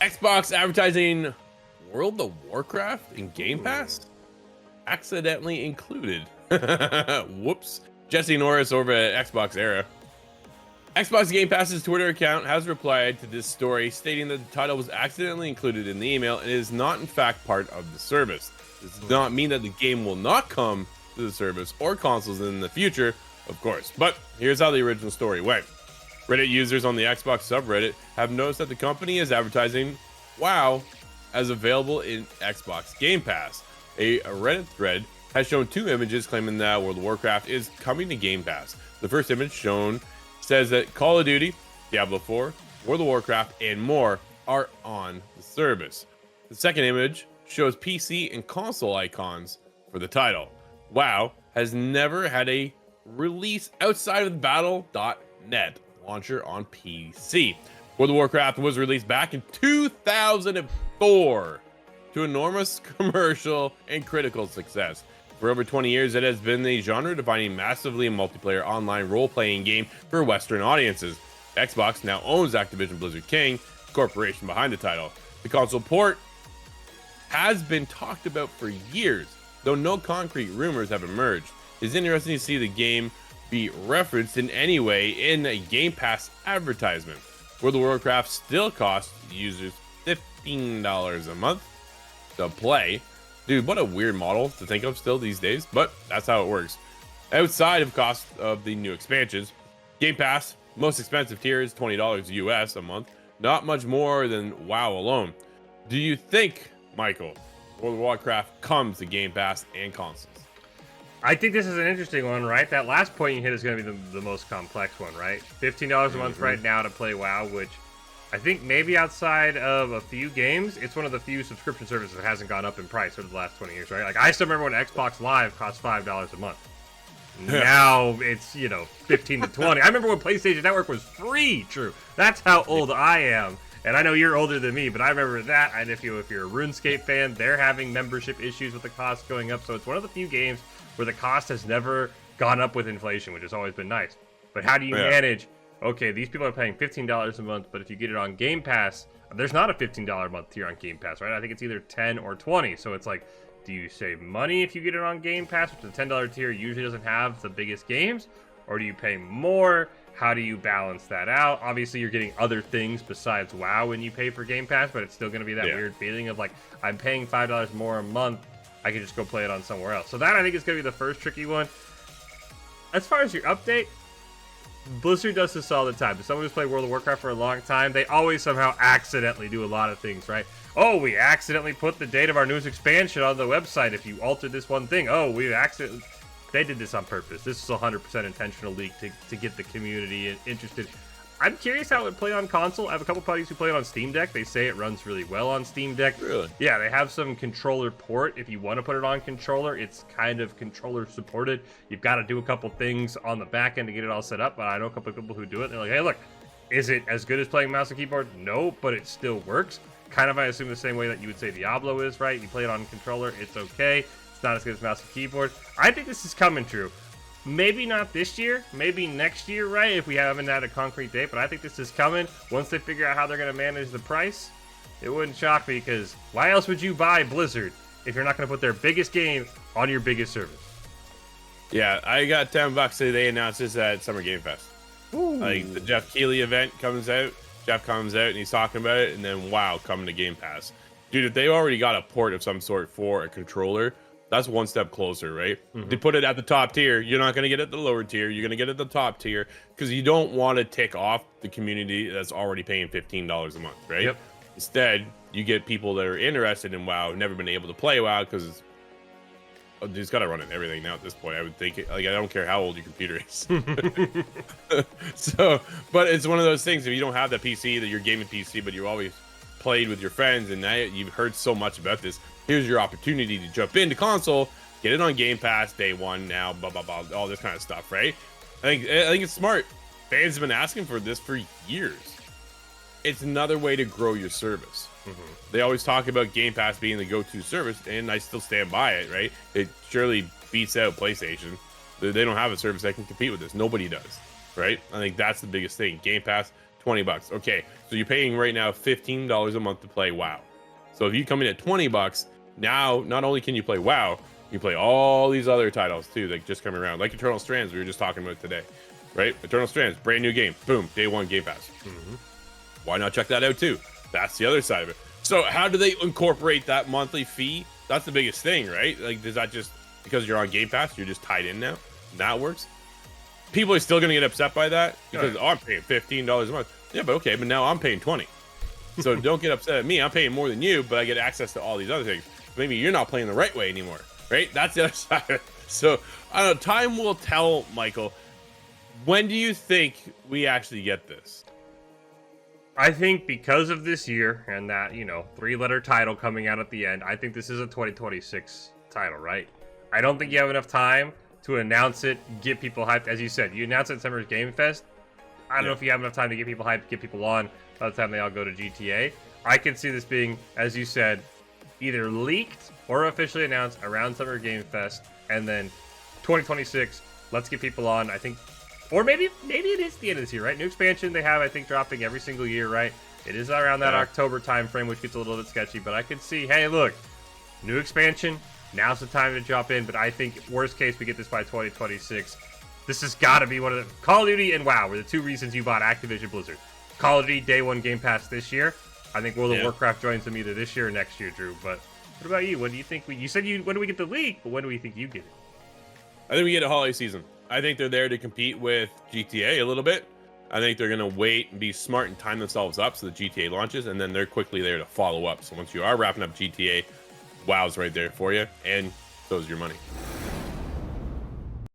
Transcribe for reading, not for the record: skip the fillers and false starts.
Xbox advertising World of Warcraft in Game Pass? Accidentally included. Whoops. Jesse Norris over at Xbox Era. Xbox Game Pass's Twitter account has replied to this story, stating that the title was accidentally included in the email and is not in fact part of the service. This does not mean that the game will not come to the service or consoles in the future, of course. But here's how the original story went. Reddit users on the Xbox subreddit have noticed that the company is advertising WoW as available in Xbox Game Pass. A Reddit thread has shown two images claiming that World of Warcraft is coming to Game Pass. The first image shown says that Call of Duty, Diablo 4, World of Warcraft, and more are on the service. The second image shows PC and console icons for the title. WoW has never had a release outside of the Battle.net launcher on PC. World of Warcraft was released back in 2004 to enormous commercial and critical success. For over 20 years, it has been the genre-defining, massively multiplayer online role-playing game for Western audiences. Xbox now owns Activision Blizzard King, the corporation behind the title. The console port has been talked about for years, though no concrete rumors have emerged. It's interesting to see the game be referenced in any way in a Game Pass advertisement. World of Warcraft still costs users $15 a month to play. Dude, what a weird model to think of still these days, but that's how it works. Outside of cost of the new expansions, Game Pass, most expensive tier is $20 US a month, not much more than WoW alone. Do you think, Michael, World of Warcraft comes to Game Pass and consoles? I think this is an interesting one, right? That last point you hit is going to be the most complex one, right? $15 a month right now to play WoW, which I think maybe outside of a few games, it's one of the few subscription services that hasn't gone up in price over the last 20 years, right? Like, I still remember when Xbox Live cost $5 a month. Now it's, 15 to 20. I remember when PlayStation Network was free, True. That's how old I am. And I know you're older than me, but I remember that. And if you're a RuneScape fan, they're having membership issues with the cost going up. So it's one of the few games where the cost has never gone up with inflation, which has always been nice. But how do you manage? Okay, these people are paying $15 a month, but if you get it on Game Pass, there's not a $15 a month tier on Game Pass, right? I think it's either 10 or 20. So it's like, do you save money if you get it on Game Pass, which the $10 tier usually doesn't have the biggest games? Or do you pay more? How do you balance that out? Obviously, you're getting other things besides WoW when you pay for Game Pass, but it's still going to be that weird feeling of like, I'm paying $5 more a month. I can just go play it on somewhere else. So that, I think, is going to be the first tricky one. As far as your update, Blizzard does this all the time. If someone who's played World of Warcraft for a long time, they always somehow accidentally do a lot of things, right? Oh, we accidentally put the date of our newest expansion on the website if you altered this one thing. Oh, we accidentally... They did this on purpose. This is a 100% intentional leak to get the community interested. I'm curious how it would play on console. I have a couple buddies who play it on Steam Deck. They say it runs really well on Steam Deck. Really? Yeah, they have some controller port. If you want to put it on controller, it's kind of controller supported. You've got to do a couple things on the back end to get it all set up, but I know a couple of people who do it. They're like, hey, look, is it as good as playing mouse and keyboard? No, but it still works. Kind of, I assume, the same way that you would say Diablo is, right? You play it on controller, it's okay. It's not as good as mouse and keyboard. I think this is coming true. Maybe not this year, maybe next year, right? If we haven't had a concrete date, but I think this is coming. Once they figure out how they're going to manage the price, it wouldn't shock me, because why else would you buy Blizzard if you're not going to put their biggest game on your biggest service? Yeah, I got $10 today. They announced this at Summer Game Fest. Ooh. Like, the Jeff Keighley event comes out. Jeff comes out and he's talking about it, and then WoW coming to Game Pass. Dude, if they already got a port of some sort for a controller, that's one step closer, right? They put it at the top tier. You're not going to get it at the lower tier. You're going to get it at the top tier, because you don't want to tick off the community that's already paying $15 a month, right? Yep. Instead, you get people that are interested in WoW, never been able to play WoW, because it's got to run it everything now at this point. I would think, like, I don't care how old your computer is. So, but it's one of those things, if you don't have that PC, that you're gaming PC, but you always played with your friends, and now you've heard so much about this, here's your opportunity to jump into console, get it on Game Pass day one now, blah, blah, blah, all this kind of stuff, right? I think it's smart. Fans have been asking for this for years. It's another way to grow your service. They always talk about Game Pass being the go-to service, and I still stand by it, right? It surely beats out PlayStation. They don't have a service that can compete with this. Nobody does, right? I think that's the biggest thing. Game Pass, $20. Okay, so you're paying right now $15 a month to play WoW. So if you come in at $20, now not only can you play WoW, you play all these other titles too that just come around, like Eternal Strands we were just talking about today, right? Eternal Strands, brand new game, boom, day one Game Pass. Why not check that out too? That's the other side of it. So how do they incorporate that monthly fee? That's the biggest thing, right? Like, does that just because you're on Game Pass, you're just tied in now? That works. People are still gonna get upset by that because I'm paying $15 a month. Yeah, but okay, but now I'm paying 20. So don't get upset at me. I'm paying more than you, but I get access to all these other things. Maybe you're not playing the right way anymore, right? That's the other side of it. So I don't know. Time will tell, Michael. When do you think we actually get this? I think because of this year and that, 3-letter title coming out at the end, I think this is a 2026 title, right? I don't think you have enough time to announce it, get people hyped. As you said, you announce it at Summer's Game Fest. I don't know if you have enough time to get people hyped, get people on by the time they all go to GTA. I can see this being, as you said, either leaked or officially announced around Summer Game Fest, and then 2026, let's get people on. I think, or maybe it is the end of this year, right? New expansion they have, I think, dropping every single year, right? It is around that October time frame, which gets a little bit sketchy, but I can see, hey, look, new expansion, now's the time to drop in, but I think worst case we get this by 2026. This has got to be one of the Call of Duty and WoW were the two reasons you bought Activision Blizzard. Call of Duty day one Game Pass this year. I think World of Warcraft joins them either this year or next year, Drew. But what about you? When do you think you said when do we get the league? But when do we think you get it? I think we get a holiday season. I think they're there to compete with GTA a little bit. I think they're going to wait and be smart and time themselves up so the GTA launches, and then they're quickly there to follow up. So once you are wrapping up GTA, WoW's right there for you, and so is your money.